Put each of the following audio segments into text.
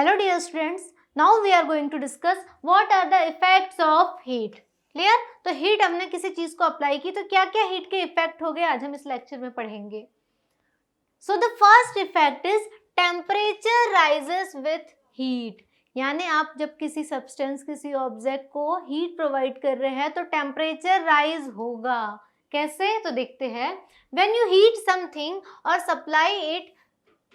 Hello dear students, now we are going to discuss what are the effects of heat. Clear? तो heat हमने किसी चीज को apply की तो क्या क्या हीट के इफेक्ट हो गए आज हम इस लेक्चर में पढ़ेंगे. So the first effect is temperature rises with heat. यानी आप जब किसी सब्सटेंस किसी ऑब्जेक्ट को हीट प्रोवाइड कर रहे हैं तो टेम्परेचर राइज होगा. कैसे? तो देखते हैं. When you heat something or supply it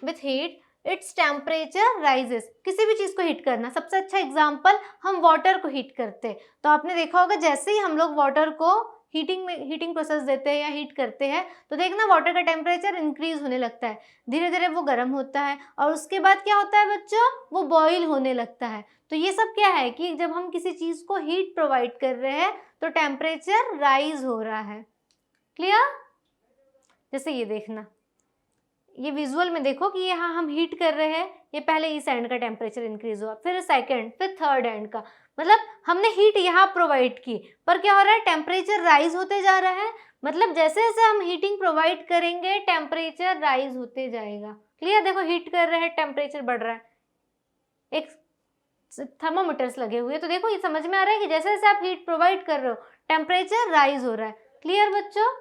with heat, its temperature rises. किसी भी चीज को हीट करना, सबसे अच्छा एग्जाम्पल हम वाटर को हीट करते. तो आपने देखा होगा जैसे ही हम लोग वाटर को हीटिंग प्रोसेस देते हैं या हीट करते हैं तो देखना वाटर का टेम्परेचर इंक्रीज होने लगता है, धीरे धीरे वो गर्म होता है और उसके बाद क्या होता है बच्चों, वो बॉईल होने लगता है. तो ये सब क्या है कि जब हम किसी चीज को हीट प्रोवाइड कर रहे हैं तो टेम्परेचर राइज हो रहा है. क्लियर? जैसे ये देखना, ये विजुअल में देखो कि यहाँ हम हीट कर रहे हैं, ये पहले इस एंड का टेम्परेचर इंक्रीज हुआ, फिर सेकंड, फिर थर्ड एंड का, मतलब हमने हीट यहाँ प्रोवाइड की पर क्या हो रहा है, टेम्परेचर राइज होते जा रहा है. मतलब जैसे जैसे हम हीटिंग प्रोवाइड करेंगे टेम्परेचर राइज होते जाएगा. क्लियर? देखो हीट कर रहे हैं, टेम्परेचर बढ़ रहा है, एक थर्मोमीटर्स लगे हुए, तो देखो ये समझ में आ रहा है कि जैसे जैसे आप हीट प्रोवाइड कर रहे हो टेम्परेचर राइज हो रहा है. क्लियर बच्चों?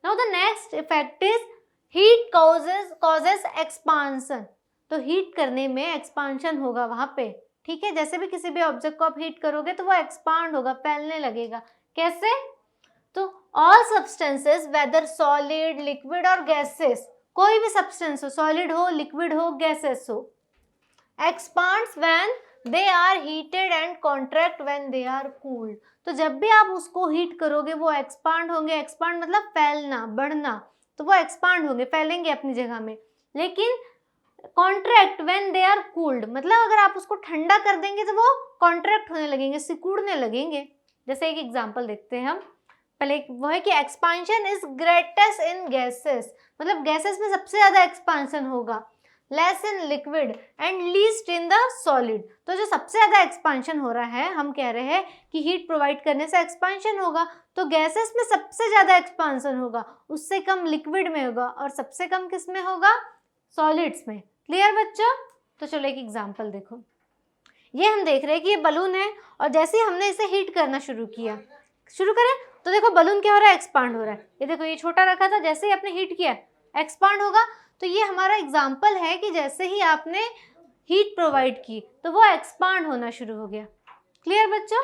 Now the next effect is heat causes expansion. तो हीट करने में एक्सपांशन होगा वहां पे. ठीक है, जैसे भी किसी भी ऑब्जेक्ट को आप हीट करोगे तो वो एक्सपांड होगा, फैलने लगेगा. कैसे? तो all substances whether solid liquid और गैसेस, कोई भी सब्सटेंस हो, सॉलिड हो लिक्विड हो गैसेस हो, expands when they are heated and contract when they are cooled. तो जब भी आप उसको हीट करोगे वो एक्सपांड होंगे. एक्सपांड मतलब फैलना, बढ़ना, तो वो एक्सपांड होंगे, फैलेंगे अपनी जगह में. लेकिन contract when they are cooled, मतलब अगर आप उसको ठंडा कर देंगे तो वो कॉन्ट्रैक्ट होने लगेंगे, सिकुड़ने लगेंगे. जैसे एक एग्जांपल देखते हैं हम. पहले वो है कि expansion is greatest in gases, मतलब गैसेस में सबसे ज्यादा एक्सपांशन होगा. Less in liquid and least in the solid. तो जो सबसे ज्यादा एक्सपांशन हो रहा है, हम कह रहे हैं कि हीट प्रोवाइड करने से एक्सपांशन होगा, तो गैसेस में सबसे ज्यादा एक्सपांशन होगा, उससे कम लिक्विड में होगा और सबसे कम किस में होगा, सॉलिड्स में. क्लियर बच्चों? तो चलो एक एग्जांपल देखो. ये हम देख रहे हैं कि ये बलून है और जैसे ही हमने इसे हीट करना शुरू करें तो देखो बलून क्या हो रहा है, एक्सपांड हो रहा है. ये देखो ये छोटा रखा था, जैसे ही आपने हीट किया एक्सपांड होगा. तो ये हमारा एग्जाम्पल है कि जैसे ही आपने हीट प्रोवाइड की तो वो एक्सपांड होना शुरू हो गया. क्लियर बच्चों?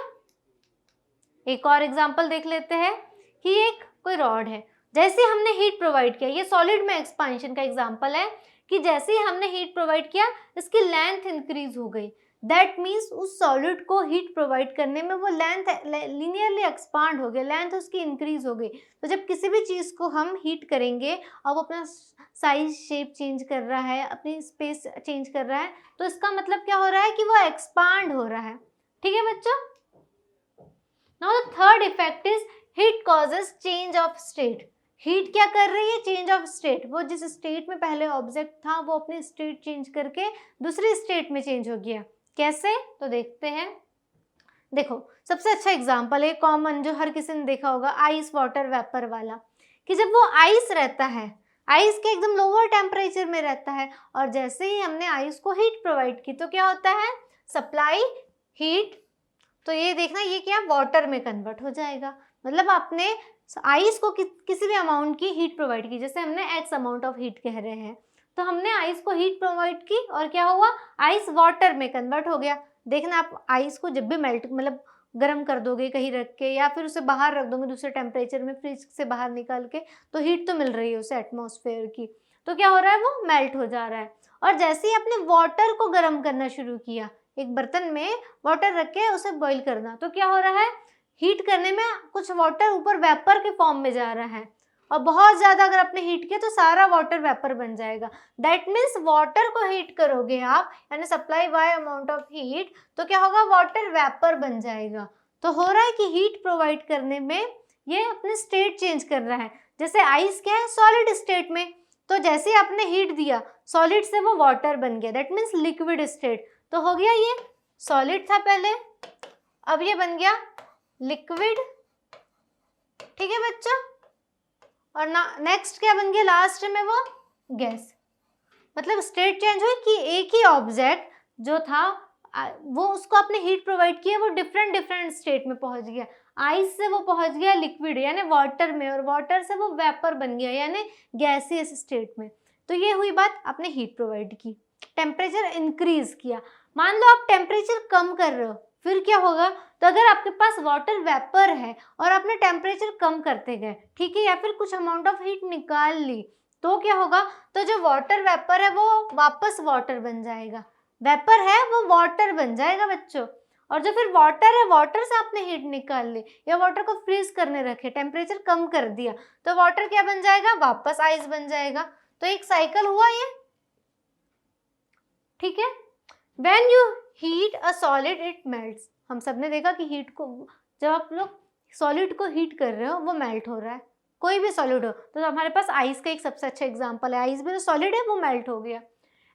एक और एग्जाम्पल देख लेते हैं कि एक कोई रॉड है, जैसे हमने हीट प्रोवाइड किया, ये सॉलिड में एक्सपांशन का एग्जाम्पल है कि जैसे ही हमने हीट प्रोवाइड किया इसकी लेंथ इंक्रीज हो गई. दैट मीन्स उस सॉलिड को हीट प्रोवाइड करने में वो लेंथ लिनियरली एक्सपांड हो गया, लेंथ उसकी इंक्रीज हो गई. तो जब किसी भी चीज़ को हम हीट करेंगे और वो अपना साइज शेप चेंज कर रहा है, अपनी स्पेस चेंज कर रहा है, तो इसका मतलब क्या हो रहा है कि वो एक्सपांड हो रहा है. ठीक है बच्चों? Now the third effect is heat causes change of state. Heat क्या कर रही है, चेंज ऑफ स्टेट. वो जिस स्टेट में पहले ऑब्जेक्ट था वो अपनी स्टेट चेंज करके दूसरी स्टेट में चेंज हो गया. कैसे? तो देखते हैं. देखो सबसे अच्छा एग्जांपल है कॉमन जो हर किसी ने देखा होगा, आइस वाटर वेपर वाला, कि जब वो आइस रहता है, आइस के एकदम लोअर टेम्परेचर में रहता है और जैसे ही हमने आइस को हीट प्रोवाइड की तो क्या होता है, सप्लाई हीट. तो ये देखना ये क्या वाटर में कन्वर्ट हो जाएगा. मतलब आपने आइस को किसी भी अमाउंट की हीट प्रोवाइड की, जैसे हमने एक्स अमाउंट ऑफ हीट कह रहे हैं, तो हमने आइस को हीट प्रोवाइड की और क्या हुआ, आइस वाटर में कन्वर्ट हो गया. देखना आप आइस को जब भी मेल्ट मतलब गर्म कर दोगे कहीं रख के या फिर उसे बाहर रख दोगे दूसरे टेम्परेचर में, फ्रिज से बाहर निकाल के, तो हीट तो मिल रही है उसे एटमॉस्फेयर की, तो क्या हो रहा है, वो मेल्ट हो जा रहा है. और जैसे ही आपने वाटर को गर्म करना शुरू किया, एक बर्तन में वाटर रख के उसे बॉईल करना, तो क्या हो रहा है, हीट करने में कुछ वाटर ऊपर वेपर के फॉर्म में जा रहा है और बहुत ज़्यादा अगर आपने हीट किया तो सारा वाटर वेपर बन जाएगा. दैट मीन्स वाटर को हीट करोगे आप, यानी supply bye amount of heat, तो क्या होगा, वाटर वेपर बन जाएगा. तो हो रहा है कि हीट प्रोवाइड करने में ये अपनी स्टेट चेंज कर रहा है. जैसे आइस क्या है, सॉलिड स्टेट में, तो जैसे ही आपने हीट दिया सॉलिड से वो वाटर बन गया, दैट मीन्स लिक्विड स्टेट. तो हो गया, ये सॉलिड था पहले, अब ये बन गया लिक्विड. ठीक है बच्चों? और नेक्स्ट क्या बन गया लास्ट में, वो गैस. मतलब स्टेट चेंज हुई कि एक ही ऑब्जेक्ट जो था वो उसको आपने हीट प्रोवाइड किया, वो डिफरेंट डिफरेंट स्टेट में पहुंच गया। आइस से वो पहुंच गया लिक्विड यानी वाटर में, और वाटर से वो वेपर बन गया यानी गैसियस स्टेट में। तो ये हुई बात, आपने हीट प्रोवाइड की, टेम्परेचर इंक्रीज किया। मान लो आप टेम्परेचर कम कर रहे हो, फिर क्या होगा? तो अगर आपके पास वाटर वेपर है और आपने टेम्परेचर कम करते गए, ठीक है, या फिर कुछ अमाउंट ऑफ हीट निकाल ली, तो क्या होगा? तो जो वाटर वेपर है वो वापस वाटर बन जाएगा, वेपर है वो वाटर बन जाएगा बच्चों। और जो फिर वाटर है, वाटर से आपने हीट निकाल ली या वाटर को फ्रीज करने रखे, टेम्परेचर कम कर दिया, तो वाटर क्या बन जाएगा? वापस आइस बन जाएगा। तो एक साइकिल हुआ ये, ठीक है। When you heat a solid it melts, हम सबने देखा कि हीट को, जब आप लोग सॉलिड को हीट कर रहे हो वो मेल्ट हो रहा है, कोई भी सॉलिड हो। तो हमारे पास आइस का एक सबसे अच्छा एग्जांपल है, आइस भी तो सॉलिड है, वो मेल्ट हो गया।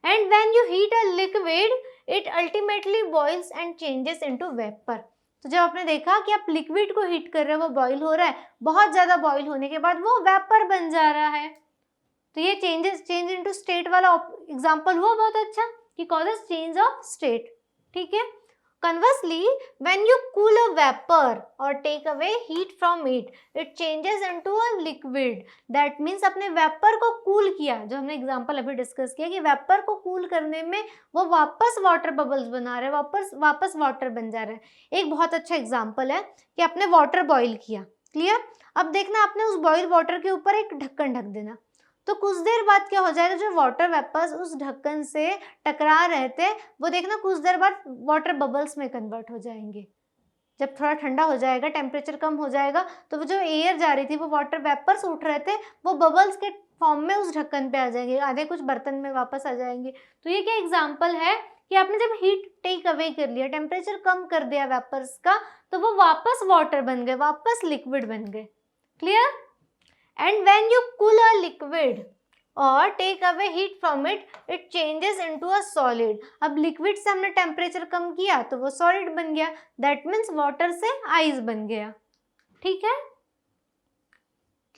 And when you heat a liquid it ultimately boils and changes into vapour. तो जब आपने देखा कि आप लिक्विड को हीट कर रहे हो, वो बॉईल हो रहा है, बहुत ज्यादा बॉईल होने के बाद वो वेपर बन जा रहा है। तो ये चेंज इनटू स्टेट वाला एग्जांपल हुआ बहुत अच्छा कि causes change of state, ठीक है। Conversely, when you cool a vapor or take away heat from it, it changes into a liquid. That means अपने वेपर को कूल किया, जो हमने एग्जांपल अभी डिस्कस किया कि वेपर को कूल करने में वो वापस वाटर बबल्स बना रहे हैं, वापस वाटर बन जा रहे हैं। एक बहुत अच्छा एग्जांपल है कि आपने वाटर बॉईल किया, क्लियर। अब देखना आपने उस बॉइल वाटर के ऊपर एक ढक्कन ढक देना, तो कुछ देर बाद क्या हो जाएगा? जो वाटर वेपर्स उस ढक्कन से टकरा रहे थे, वो देखना कुछ देर बाद वाटर बबल्स में कन्वर्ट हो जाएंगे। जब थोड़ा ठंडा हो जाएगा, टेम्परेचर कम हो जाएगा, तो वो जो एयर जा रही थी, वो वाटर वेपर्स उठ रहे थे, वो बबल्स के फॉर्म में उस ढक्कन पे आ जाएंगे, आधे कुछ बर्तन में वापस आ जाएंगे। तो ये क्या एग्जाम्पल है कि आपने जब हीट टेक अवे कर लिया, टेम्परेचर कम कर दिया वेपर्स का, तो वो वापस वाटर बन गए, वापस लिक्विड बन गए, clear. And when you cool a liquid or take away heat from it, it changes into a solid. अब लिक्विड से हमने टेम्परेचर कम किया तो वो सॉलिड बन गया, दैट मीन्स वाटर से आइस बन गया, ठीक है,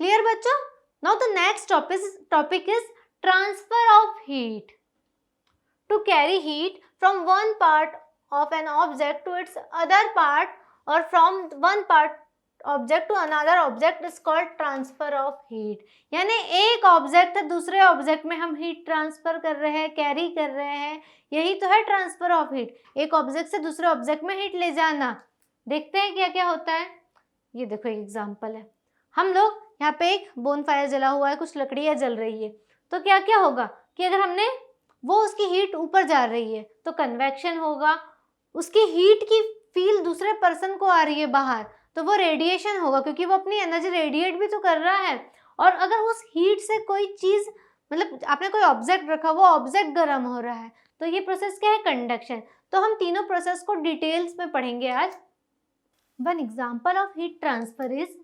क्लियर बच्चों। Now the next topic is transfer of heat. To carry heat from one part of an object to its other part और from one part object to another object is called transfer of heat. यानी एक object है दूसरे object में हम heat transfer कर रहे हैं, कैरी कर रहे हैं, यही तो है ट्रांसफर ऑफ हीट। एक ऑब्जेक्ट से दूसरे ऑब्जेक्ट में हीट ले जाना। देखते हैं क्या क्या होता है। ये देखो एक एग्जांपल है, हम लोग यहाँ पे एक बोनफायर जला हुआ है, कुछ लकड़ियाँ जल रही है, तो क्या क्या होगा कि अगर हमने वो उसकी हीट ऊपर जा रही है तो कन्वेक्शन होगा, उसकी हीट की फील दूसरे पर्सन को आ रही है बाहर, तो वो रेडिएशन होगा, क्योंकि वो अपनी एनर्जी रेडिएट भी तो कर रहा है। और अगर उस हीट से कोई चीज, मतलब आपने कोई ऑब्जेक्ट रखा, वो ऑब्जेक्ट गर्म हो रहा है, तो ये प्रोसेस क्या है? कंडक्शन। तो हम तीनों प्रोसेस को डिटेल्स में पढ़ेंगे आज। One example of heat transfer is,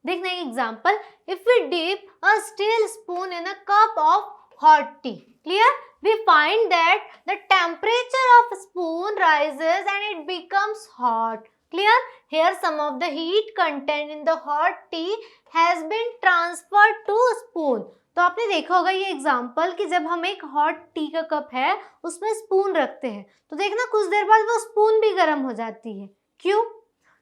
देखना एक example, if we dip a steel spoon in a cup of hot tea, clear, we find that the temperature of spoon rises and it becomes hot, clear. Here some of the heat content in the hot tea has been transferred to spoon. तो आपने देखा होगा ये example कि जब हम एक hot T का कप है उसमें स्पून रखते हैं, तो देखना कुछ देर बाद वो स्पून भी गर्म हो जाती है। क्यों?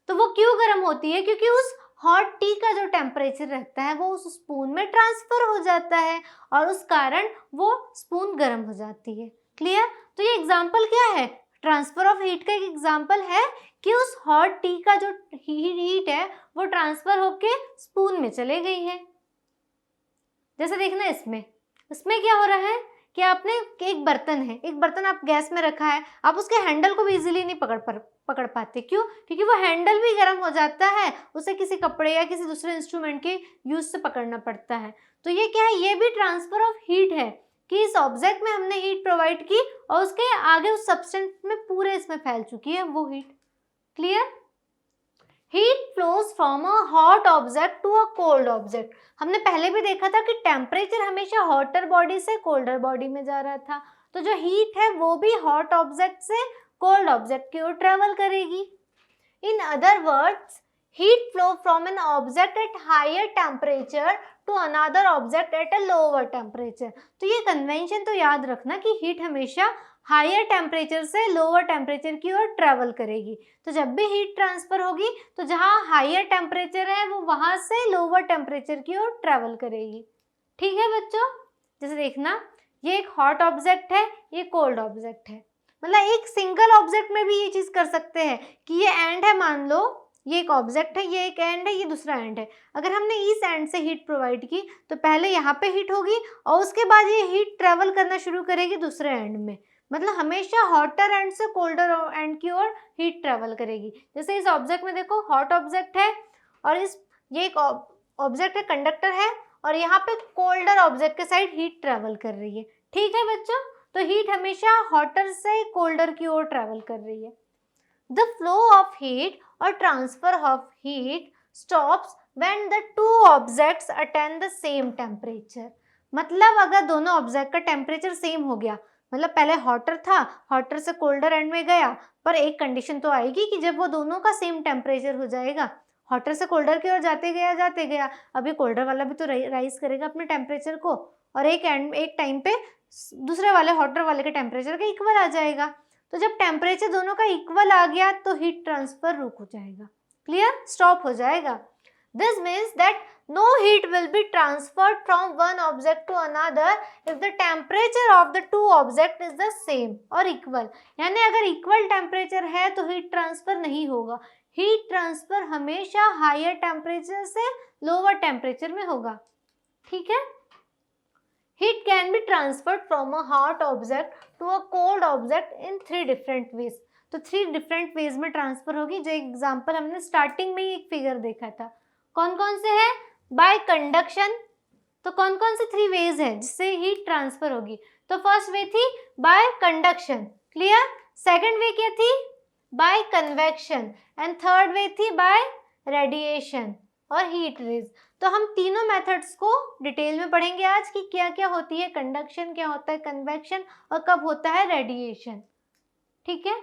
तो वो क्यों गर्म होती है? क्योंकि उस हॉट टी का जो टेम्परेचर रहता है वो उस स्पून में ट्रांसफर हो जाता है और उस कारण वो स्पून गर्म हो जाती है, क्लियर। तो ये एग्जांपल क्या है? ट्रांसफर ऑफ हीट का एक एग्जांपल है कि उस हॉट टी का जो हीट है वो ट्रांसफर होके स्पून में चले गई है। जैसे देखना इसमें क्या हो रहा है कि आपने एक बर्तन है, एक बर्तन आप गैस में रखा है, आप उसके हैंडल को भी इजीली नहीं पकड़ पाते। क्यों? क्योंकि वो हैंडल भी गर्म हो जाता है, उसे किसी कपड़े या किसी दूसरे इंस्ट्रूमेंट के यूज से पकड़ना पड़ता है। तो ये क्या है? ये भी ट्रांसफर ऑफ हीट है कि इस ऑब्जेक्ट में हमने हीट प्रोवाइड की और उसके आगे उस सब्सटेंस में पूरे इसमें फैल चुकी है वो heat, clear. Heat flows from a hot object to a cold object. हमने पहले भी देखा था कि टेम्परेचर हमेशा हॉटर बॉडी से कोल्डर बॉडी में जा रहा था, तो जो हीट है वो भी हॉट ऑब्जेक्ट से कोल्ड ऑब्जेक्ट की ओर ट्रेवल करेगी। In other words, heat flow from an object at higher temperature to another object at a lower temperature. तो ये कन्वेंशन तो याद रखना कि हीट हमेशा हायर टेम्परेचर से लोअर टेम्परेचर की ओर ट्रेवल करेगी। तो जब भी हीट ट्रांसफर होगी तो जहाँ हायर टेम्परेचर है वो वहाँ से लोअर टेम्परेचर की ओर ट्रेवल करेगी। ठीक है बच्चों, जैसे देखना ये एक हॉट ऑब्जेक्ट है, ये कोल्ड ऑब्जेक्ट है। मतलब एक सिंगल ऑब्जेक्ट में भी ये चीज़ कर सकते हैं कि ये एंड है, मान लो ये एक ऑब्जेक्ट है, ये एक एंड है, ये दूसरा एंड है। अगर हमने इस एंड से हीट प्रोवाइड की तो पहले यहाँ पे हीट होगी और उसके बाद ये हीट ट्रेवल करना शुरू करेगी दूसरे एंड में। मतलब हमेशा हॉटर एंड से कोल्डर एंड की ओर हीट ट्रेवल करेगी। जैसे इस ऑब्जेक्ट में देखो हॉट ऑब्जेक्ट है और ये एक ऑब्जेक्ट है, कंडक्टर है, और यहाँ पे कोल्डर ऑब्जेक्ट के साइड हीट ट्रेवल कर रही है। ठीक है बच्चों, तो हीट हमेशा हॉटर से कोल्डर की ओर ट्रेवल कर रही है। The flow of heat or transfer of heat stops when the two objects attain the same temperature. मतलब अगर दोनों ऑब्जेक्ट का टेम्परेचर सेम हो गया, मतलब पहले हॉटर था, हॉटर से कोल्डर एंड में गया, पर एक कंडीशन तो आएगी कि जब वो दोनों का सेम टेम्परेचर हो जाएगा। हॉटर से कोल्डर की ओर जाते गया, अभी कोल्डर वाला भी तो राइज करेगा अपने टेम्परेचर को, और एक टाइम पे दूसरे वाले हॉटर वाले के टेम्परेचर के इक्वल आ जाएगा। तो जब टेम्परेचर दोनों का इक्वल आ गया तो हीट ट्रांसफर रुक हो जाएगा, क्लियर, स्टॉप हो जाएगा। This means that no heat will be transferred from one object to another if the temperature of the two object is the same और इक्वल। यानी अगर इक्वल टेम्परेचर है तो हीट ट्रांसफर नहीं होगा। हीट ट्रांसफर हमेशा हायर टेम्परेचर से lower temperature में होगा। ठीक है, heat can be transferred from a hot object to a cold object in 3 different ways. तो 3 डिफरेंट वेज में ट्रांसफर होगी, जो एग्जांपल हमने स्टार्टिंग में ही एक फिगर देखा था। कौन कौन से है? Bye conduction. तो कौन कौन से 3 वेज है जिससे हीट ट्रांसफर होगी? तो फर्स्ट वे थी by conduction, clear. Second way क्या थी? By convection, and third way थी बाय रेडिएशन और हीट रेज। तो हम तीनों मेथड्स को डिटेल में पढ़ेंगे आज कि क्या क्या होती है कंडक्शन, क्या होता है कन्वेक्शन और कब होता है रेडिएशन। ठीक है,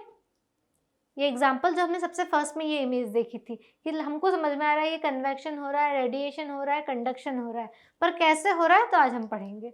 ये एग्जांपल जो हमने सबसे फर्स्ट में ये इमेज देखी थी कि हमको समझ में आ रहा है ये कन्वेक्शन हो रहा है, रेडिएशन हो रहा है, कंडक्शन हो रहा है, पर कैसे हो रहा है तो आज हम पढ़ेंगे।